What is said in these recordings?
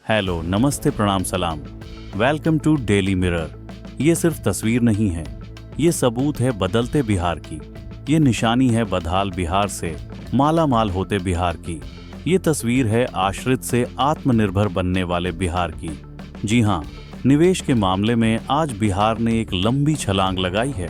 Hello, नमस्ते, प्रणाम, सलाम। Welcome to Daily Mirror. ये सिर्फ तस्वीर नहीं है, ये सबूत है बदलते बिहार की। ये निशानी है बदहाल बिहार से माला माल होते बिहार की। ये तस्वीर है आश्रित से आत्मनिर्भर बनने वाले बिहार की। जी हाँ, निवेश के मामले में आज बिहार ने एक लंबी छलांग लगाई है।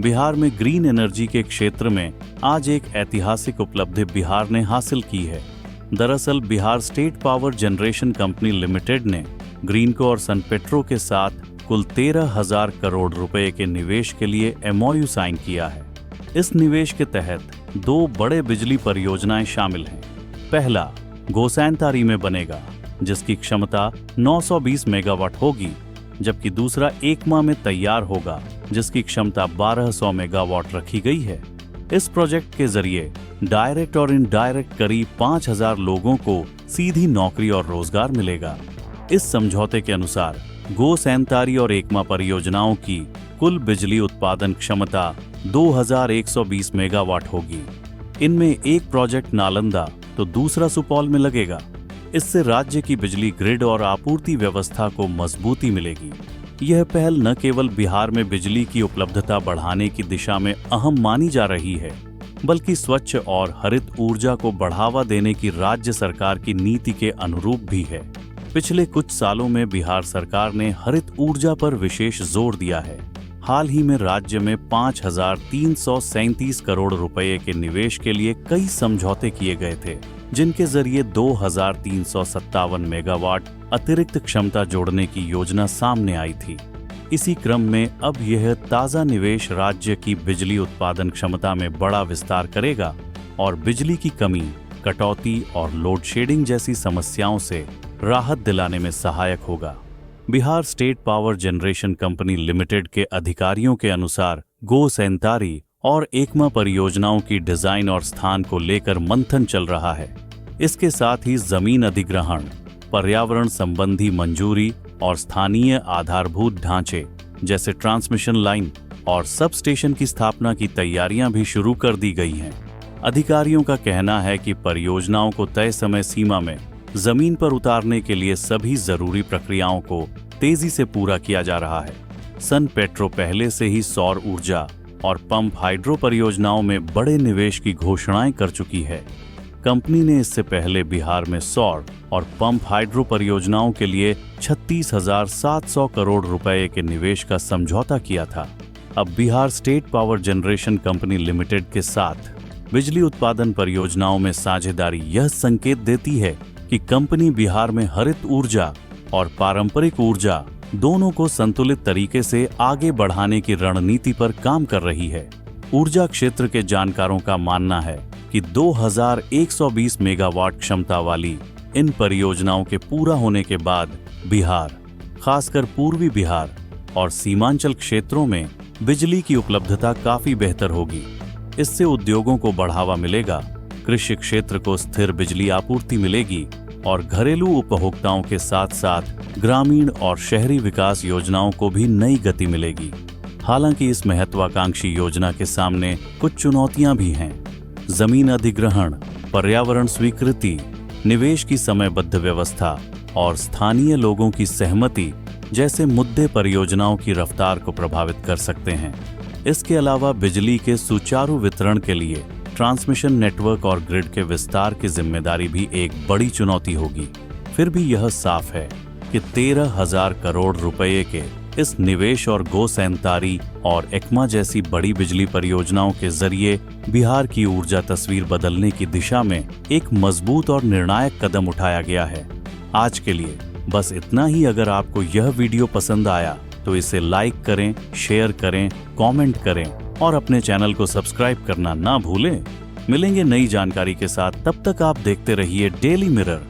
बिहार में ग्रीन एनर्जी के क्षेत्र में आज एक ऐतिहासिक उपलब्धि बिहार ने हासिल की है। दरअसल Bihar state power generation company limited ने ग्रीनको और सनपेट्रो के साथ कुल 13,000 करोड़ रुपए के निवेश के लिए MOU साइन किया है। इस निवेश के तहत 2 बड़े बिजली परियोजनाएं शामिल हैं। पहला गोसैनतारी में बनेगा, जिसकी क्षमता 920 मेगावाट होगी, जबकि दूसरा एकमा में तैयार होगा, जिसकी क्षमता 1200 मेगावाट रखी गई है। इस प्रोजेक्ट के जरिए डायरेक्ट और इनडायरेक्ट करीब 5,000 लोगों को सीधी नौकरी और रोजगार मिलेगा। इस समझौते के अनुसार गोसैनतारी और एकमा परियोजनाओं की कुल बिजली उत्पादन क्षमता 2,120 मेगावाट होगी। इनमें एक प्रोजेक्ट नालंदा तो दूसरा सुपौल में लगेगा। इससे राज्य की बिजली ग्रिड और आपूर्ति व्यवस्था को मजबूती मिलेगी। यह पहल न केवल बिहार में बिजली की उपलब्धता बढ़ाने की दिशा में अहम मानी जा रही है, बल्कि स्वच्छ और हरित ऊर्जा को बढ़ावा देने की राज्य सरकार की नीति के अनुरूप भी है। पिछले कुछ सालों में बिहार सरकार ने हरित ऊर्जा पर विशेष जोर दिया है। हाल ही में राज्य में 5,337 करोड़ रुपए के निवेश के लिए कई समझौते किए गए थे, जिनके जरिए 2,357 मेगावाट अतिरिक्त क्षमता जोड़ने की योजना सामने आई थी। इसी क्रम में अब यह ताज़ा निवेश राज्य की बिजली उत्पादन क्षमता में बड़ा विस्तार करेगा और बिजली की कमी, कटौती और लोड शेडिंग जैसी समस्याओं से राहत दिलाने में सहायक होगा। Bihar state power generation company limited के अधिकारियों के अनुसार गोसैनतारी और एकमा परियोजनाओं की डिजाइन और स्थान को लेकर मंथन चल रहा है। इसके साथ ही जमीन अधिग्रहण, पर्यावरण संबंधी मंजूरी और स्थानीय आधारभूत ढांचे जैसे ट्रांसमिशन लाइन और सब स्टेशन की स्थापना की तैयारियां भी शुरू कर दी गई हैं। अधिकारियों का कहना है कि परियोजनाओं को तय समय सीमा में जमीन पर उतारने के लिए सभी जरूरी प्रक्रियाओं को तेजी से पूरा किया जा रहा है। सनपेट्रो पहले से ही सौर ऊर्जा और पंप हाइड्रो परियोजनाओं में बड़े निवेश की घोषणाएं कर चुकी है। कंपनी ने इससे पहले बिहार में सौर और पंप हाइड्रो परियोजनाओं के लिए 36,700 करोड़ रुपए के निवेश का समझौता किया था। अब Bihar state power generation company limited के साथ बिजली उत्पादन परियोजनाओं में साझेदारी यह संकेत देती है कि कंपनी बिहार में हरित ऊर्जा और पारंपरिक ऊर्जा दोनों को संतुलित तरीके से आगे बढ़ाने की रणनीति पर काम कर रही है। ऊर्जा क्षेत्र के जानकारों का मानना है कि 2,120 मेगावाट क्षमता वाली इन परियोजनाओं के पूरा होने के बाद बिहार, खासकर पूर्वी बिहार और सीमांचल क्षेत्रों में बिजली की उपलब्धता काफी बेहतर होगी। इससे उद्योगों को बढ़ावा मिलेगा, कृषि क्षेत्र को स्थिर बिजली आपूर्ति मिलेगी और घरेलू उपभोक्ताओं के साथ साथ ग्रामीण और शहरी विकास योजनाओं को भी नई गति मिलेगी। हालांकि इस महत्वाकांक्षी योजना के सामने कुछ चुनौतियां भी हैं। जमीन अधिग्रहण, पर्यावरण स्वीकृति, निवेश की समयबद्ध व्यवस्था और स्थानीय लोगों की सहमति जैसे मुद्दे परियोजनाओं की रफ्तार को प्रभावित कर सकते हैं। इसके अलावा बिजली के सुचारू वितरण के लिए ट्रांसमिशन नेटवर्क और ग्रिड के विस्तार की जिम्मेदारी भी एक बड़ी चुनौती होगी। फिर भी यह साफ है कि 13,000 करोड़ रुपए के इस निवेश और गोसैनतारी और एकमा जैसी बड़ी बिजली परियोजनाओं के जरिए बिहार की ऊर्जा तस्वीर बदलने की दिशा में एक मजबूत और निर्णायक कदम उठाया गया है। आज के लिए बस इतना ही। अगर आपको यह वीडियो पसंद आया तो इसे लाइक करें, शेयर करें, कमेंट करें और अपने चैनल को सब्सक्राइब करना ना भूलें। मिलेंगे नई जानकारी के साथ, तब तक आप देखते रहिए डेली मिरर।